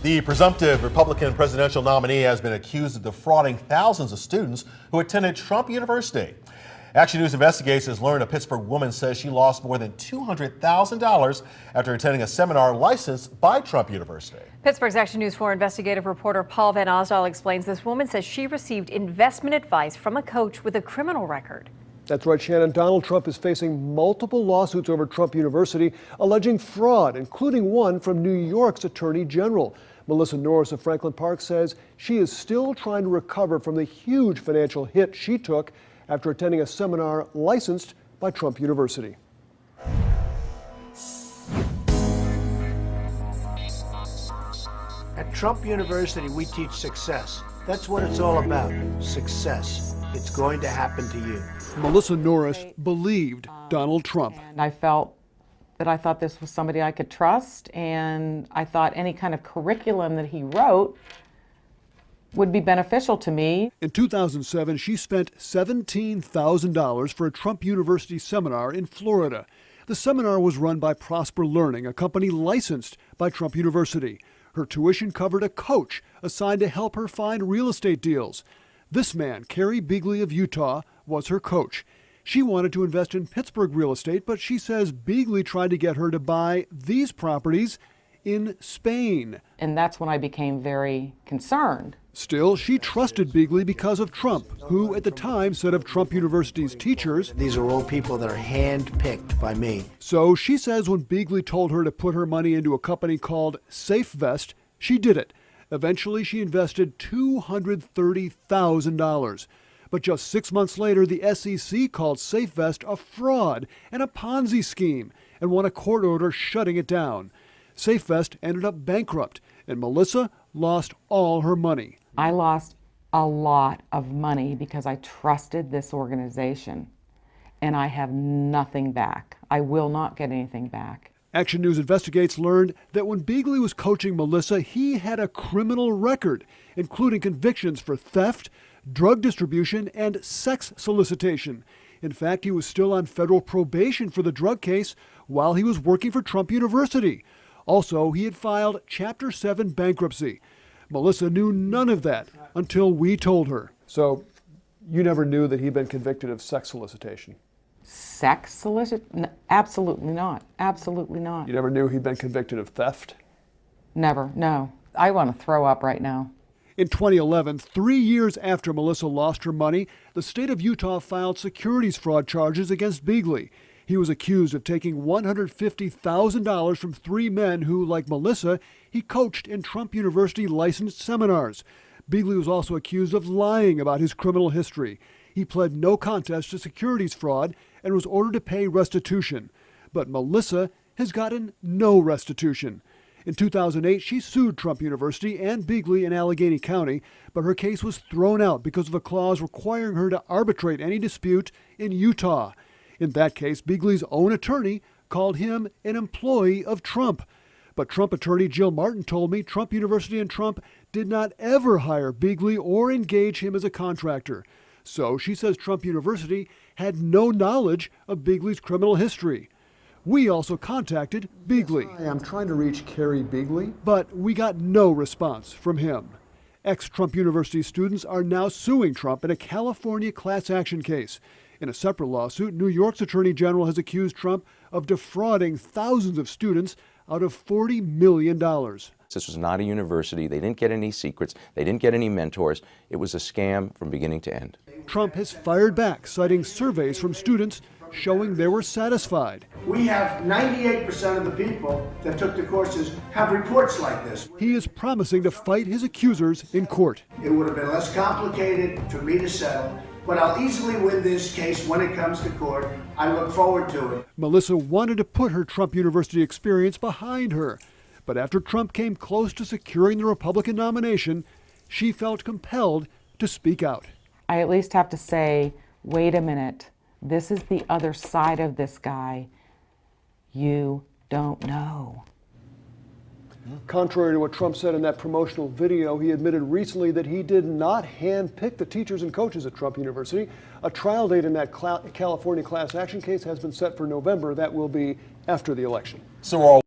The presumptive Republican presidential nominee has been accused of defrauding thousands of students who attended Trump University. Action News investigates has learned a Pittsburgh woman says she lost more than $200,000 after attending a seminar licensed by Trump University. Pittsburgh's Action News 4 investigative reporter Paul Van Osdal explains this woman says she received investment advice from a coach with a criminal record. That's right, Shannon. Donald Trump is facing multiple lawsuits over Trump University, alleging fraud, including one from New York's Attorney General. Melissa Norris of Franklin Park says she is still trying to recover from the huge financial hit she took after attending a seminar licensed by Trump University. At Trump University, we teach success. That's what it's all about, success. It's going to happen to you. Melissa Norris believed Donald Trump. And I felt that I thought this was somebody I could trust, and I thought any kind of curriculum that he wrote would be beneficial to me. In 2007, she spent $17,000 for a Trump University seminar in Florida. The seminar was run by Prosper Learning, a company licensed by Trump University. Her tuition covered a coach assigned to help her find real estate deals. This man, Kerry Bigley of Utah, was her coach. She wanted to invest in Pittsburgh real estate, but she says Bigley tried to get her to buy these properties in Spain. And that's when I became very concerned. Still, she trusted Bigley because of Trump, who at the time said of Trump University's teachers, These are all people that are hand-picked by me. So she says when Bigley told her to put her money into a company called SafeVest, she did it. Eventually, she invested $230,000. But just 6 months later, the SEC called SafeVest a fraud and a Ponzi scheme and won a court order shutting it down. SafeVest ended up bankrupt, and Melissa lost all her money. I lost a lot of money because I trusted this organization, and I have nothing back. I will not get anything back. Action News Investigates learned that when Bigley was coaching Melissa, he had a criminal record, including convictions for theft, drug distribution, and sex solicitation. In fact, he was still on federal probation for the drug case while he was working for Trump University. Also, he had filed Chapter 7 bankruptcy. Melissa knew none of that until we told her. So, you never knew that he'd been convicted of sex solicitation? Sex solicitation? Absolutely not. Absolutely not. You never knew he'd been convicted of theft? Never, no. I want to throw up right now. In 2011, 3 years after Melissa lost her money, the state of Utah filed securities fraud charges against Bigley. He was accused of taking $150,000 from 3 men who, like Melissa, he coached in Trump University licensed seminars. Bigley was also accused of lying about his criminal history. He pled no contest to securities fraud and was ordered to pay restitution. But Melissa has gotten no restitution. In 2008, she sued Trump University and Bigley in Allegheny County, but her case was thrown out because of a clause requiring her to arbitrate any dispute in Utah. In that case, Bigley's own attorney called him an employee of Trump. But Trump attorney Jill Martin told me Trump University and Trump did not ever hire Bigley or engage him as a contractor. So she says Trump University had no knowledge of Bigley's criminal history. We also contacted Bigley. Hi, I'm trying to reach Kerry Bigley, but we got no response from him. Ex-Trump University students are now suing Trump in a California class action case. In a separate lawsuit, New York's Attorney General has accused Trump of defrauding thousands of students out of $40 million. This was not a university. They didn't get any secrets. They didn't get any mentors. It was a scam from beginning to end. Trump has fired back, citing surveys from students showing they were satisfied. We have 98% of the people that took the courses have reports like this. He is promising to fight his accusers in court. It would have been less complicated for me to settle, but I'll easily win this case when it comes to court. I look forward to it. Melissa wanted to put her Trump University experience behind her, but after Trump came close to securing the Republican nomination, she felt compelled to speak out. I at least have to say, wait a minute. This is the other side of this guy. You don't know. Contrary to what Trump said in that promotional video, he admitted recently that he did not handpick the teachers and coaches at Trump University. A trial date in that California class action case has been set for November. That will be after the election. So we're all